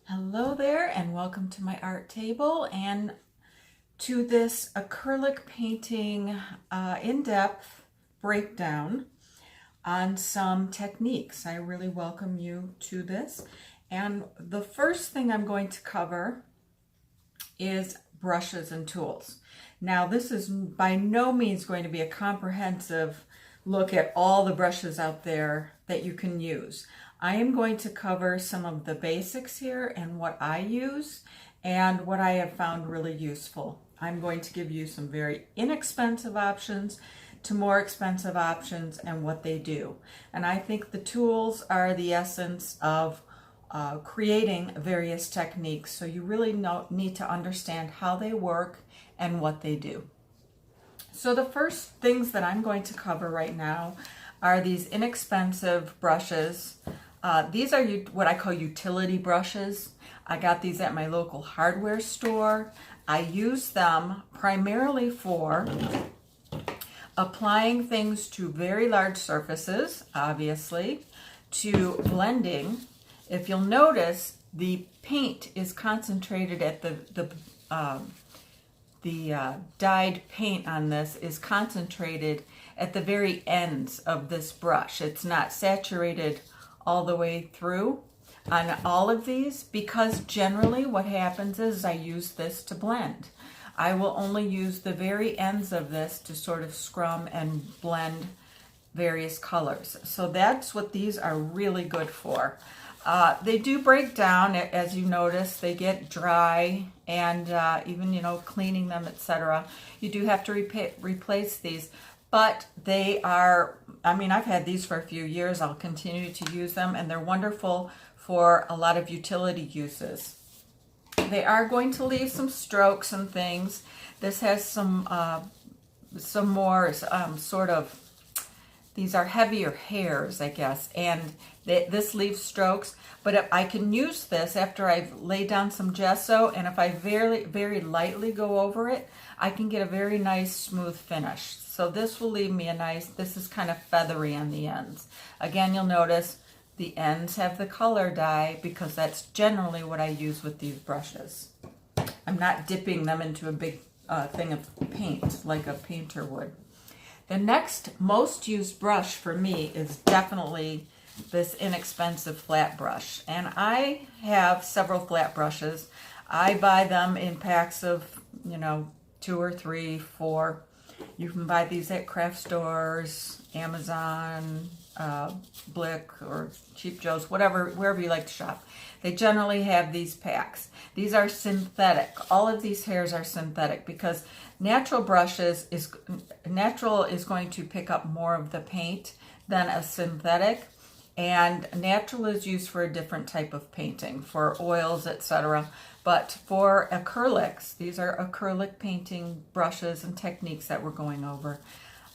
Hello there and welcome to my art table and to this acrylic painting in-depth breakdown on some techniques. I really welcome you to this. And the first thing I'm going to cover is brushes and tools. Now this is by no means going to be a comprehensive look at all the brushes out there that you can use. I am going to cover some of the basics here and what I use and what I have found really useful. I'm going to give you some very inexpensive options to more expensive options and what they do. And I think the tools are the essence of creating various techniques. So you really need to understand how they work and what they do. So the first things that I'm going to cover right now are these inexpensive brushes. These are what I call utility brushes. I got these at my local hardware store. I use them primarily for applying things to very large surfaces, obviously, to blending. If you'll notice, the paint is concentrated at the dyed paint on this is concentrated at the very ends of this brush. It's not saturated all the way through on all of these, because generally what happens is I use this to blend. I will only use the very ends of this to sort of scrum and blend various colors. So that's what these are really good for. They do break down, as you notice. They get dry, and even cleaning them, etc. You do have to replace these, but they are, I've had these for a few years. I'll continue to use them, and they're wonderful for a lot of utility uses. They are going to leave some strokes and things. This has some more sort of, these are heavier hairs, I guess, and this leaves strokes. But I can use this after I've laid down some gesso, and if I very lightly go over it, I can get a very nice smooth finish. So this will leave me this is kind of feathery on the ends. Again, you'll notice the ends have the color dye because that's generally what I use with these brushes. I'm not dipping them into a big thing of paint like a painter would. The next most used brush for me is definitely this inexpensive flat brush. And I have several flat brushes. I buy them in packs of, 2 or 3, 4. You can buy these at craft stores, Amazon, Blick, or Cheap Joe's, wherever you like to shop. They generally have these packs. These are synthetic. All of these hairs are synthetic because natural is going to pick up more of the paint than a synthetic, and natural is used for a different type of painting, for oils, etc. But for acrylics, these are acrylic painting brushes and techniques that we're going over.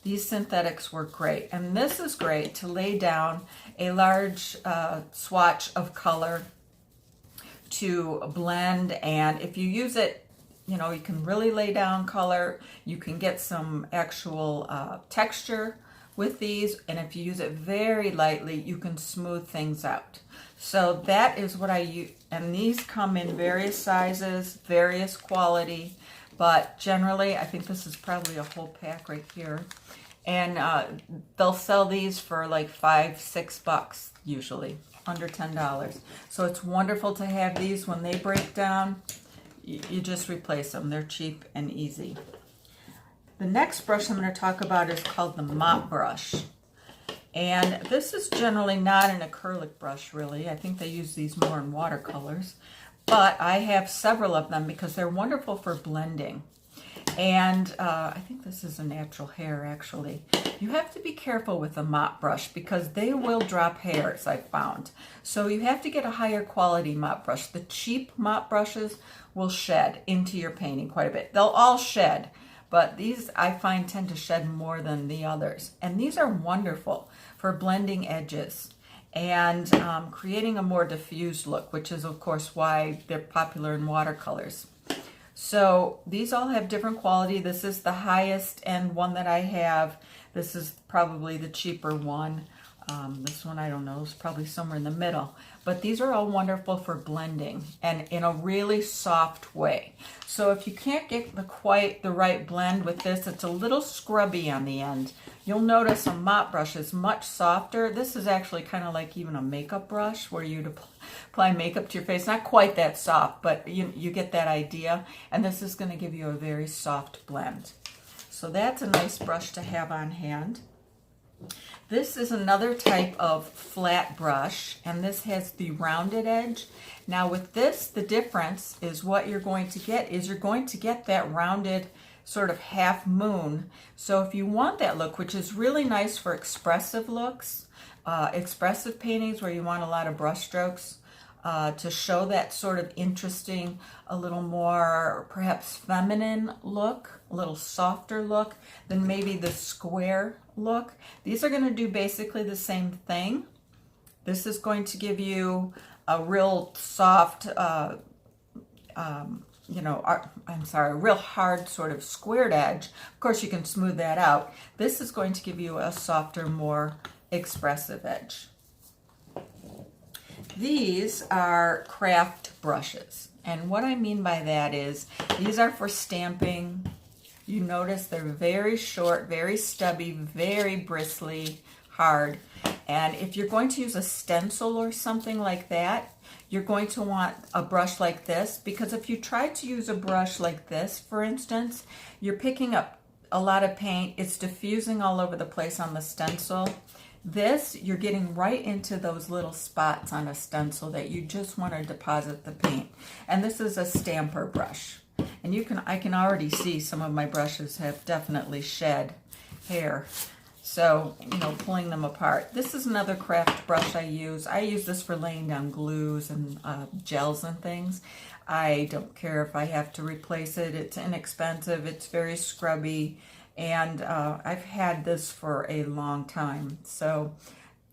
These synthetics work great, and this is great to lay down a large swatch of color to blend. And if you use it, you can really lay down color. You can get some actual texture with these, and if you use it very lightly, you can smooth things out. So that is what I use, and these come in various sizes, various quality, but generally I think this is probably a whole pack right here, and they'll sell these for like $5-6 usually, under $10. So it's wonderful to have these. When they break down, you just replace them. They're cheap and easy. The next brush I'm going to talk about is called the mop brush. And this is generally not an acrylic brush, really. I think they use these more in watercolors. But I have several of them because they're wonderful for blending. And I think this is a natural hair, actually. You have to be careful with a mop brush because they will drop hairs, I've found. So you have to get a higher quality mop brush. The cheap mop brushes will shed into your painting quite a bit. They'll all shed, but these I find tend to shed more than the others. And these are wonderful for blending edges and creating a more diffused look, which is of course why they're popular in watercolors. So these all have different quality. This is the highest end one that I have. This is probably the cheaper one. This one, I don't know, is probably somewhere in the middle. But these are all wonderful for blending and in a really soft way. So if you can't get quite the right blend with this, it's a little scrubby on the end. You'll notice a mop brush is much softer. This is actually kind of like even a makeup brush where you'd apply makeup to your face. Not quite that soft, but you get that idea. And this is going to give you a very soft blend. So that's a nice brush to have on hand. This is another type of flat brush, and this has the rounded edge. Now with this, the difference is what you're going to get is you're going to get that rounded sort of half moon. So if you want that look, which is really nice for expressive looks, expressive paintings where you want a lot of brush strokes, to show that sort of interesting, a little more perhaps feminine look, a little softer look than maybe the square look. These are going to do basically the same thing. This is going to give you a real soft, a real hard sort of squared edge. Of course, you can smooth that out. This is going to give you a softer, more expressive edge. These are craft brushes, and what I mean by that is these are for stamping. You notice they're very short, very stubby, very bristly, hard. And if you're going to use a stencil or something like that, you're going to want a brush like this, because if you try to use a brush like this, for instance, you're picking up a lot of paint, it's diffusing all over the place on the stencil. This, you're getting right into those little spots on a stencil that you just want to deposit the paint. And this is a stamper brush. And I can already see some of my brushes have definitely shed hair. So, pulling them apart. This is another craft brush I use. I use this for laying down glues and gels and things. I don't care if I have to replace it. It's inexpensive. It's very scrubby. And I've had this for a long time. So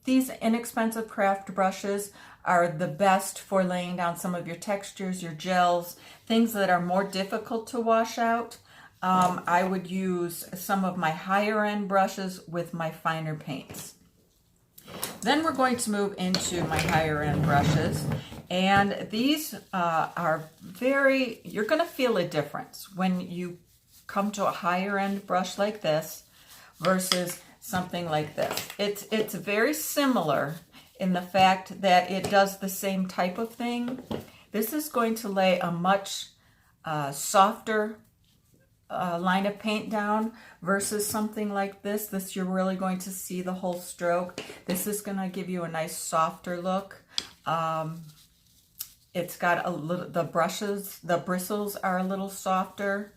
these inexpensive craft brushes are the best for laying down some of your textures, your gels, things that are more difficult to wash out. I would use some of my higher end brushes with my finer paints. Then we're going to move into my higher end brushes. And these are you're going to feel a difference when you come to a higher end brush like this versus something like this. It's very similar in the fact that it does the same type of thing. This is going to lay a much softer line of paint down versus something like this. This, you're really going to see the whole stroke. This is going to give you a nice softer look. It's got a little, the bristles are a little softer.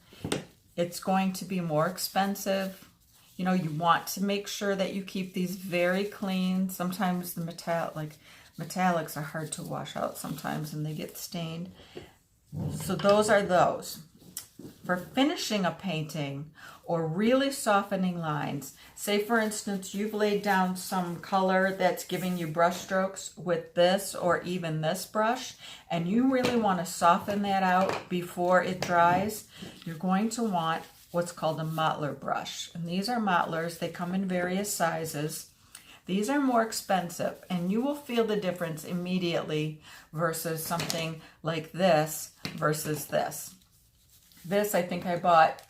It's going to be more expensive. You want to make sure that you keep these very clean. Sometimes the metallics are hard to wash out sometimes and they get stained. So those are those. For finishing a painting or really softening lines, say for instance, you've laid down some color that's giving you brush strokes with this or even this brush, and you really want to soften that out before it dries, you're going to want what's called a mottler brush. And these are mottlers. They come in various sizes. These are more expensive, and you will feel the difference immediately versus something like this versus this. This, I think I bought,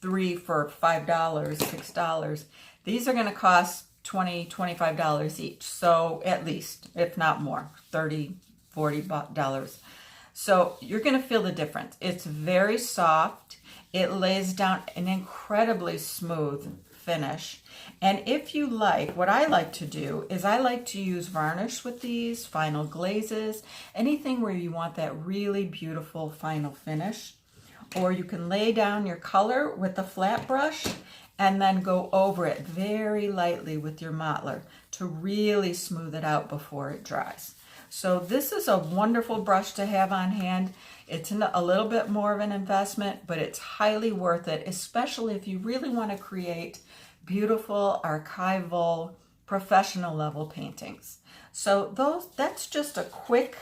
3 for $5, $6. These are going to cost $20, $25 each. So at least, if not more, $30, $40. So you're going to feel the difference. It's very soft. It lays down an incredibly smooth finish. And if you like, what I like to do is I like to use varnish with these, final glazes, anything where you want that really beautiful final finish. Or you can lay down your color with a flat brush and then go over it very lightly with your mottler to really smooth it out before it dries. So this is a wonderful brush to have on hand. It's a little bit more of an investment, but it's highly worth it, especially if you really want to create beautiful, archival, professional level paintings. So that's just a quick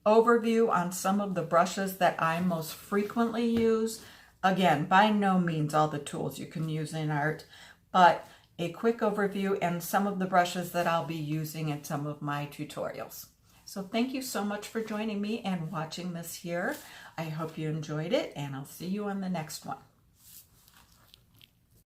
overview on some of the brushes that I most frequently use. Again, by no means all the tools you can use in art, but a quick overview and some of the brushes that I'll be using in some of my tutorials. So thank you so much for joining me and watching this here. I hope you enjoyed it, and I'll see you on the next one.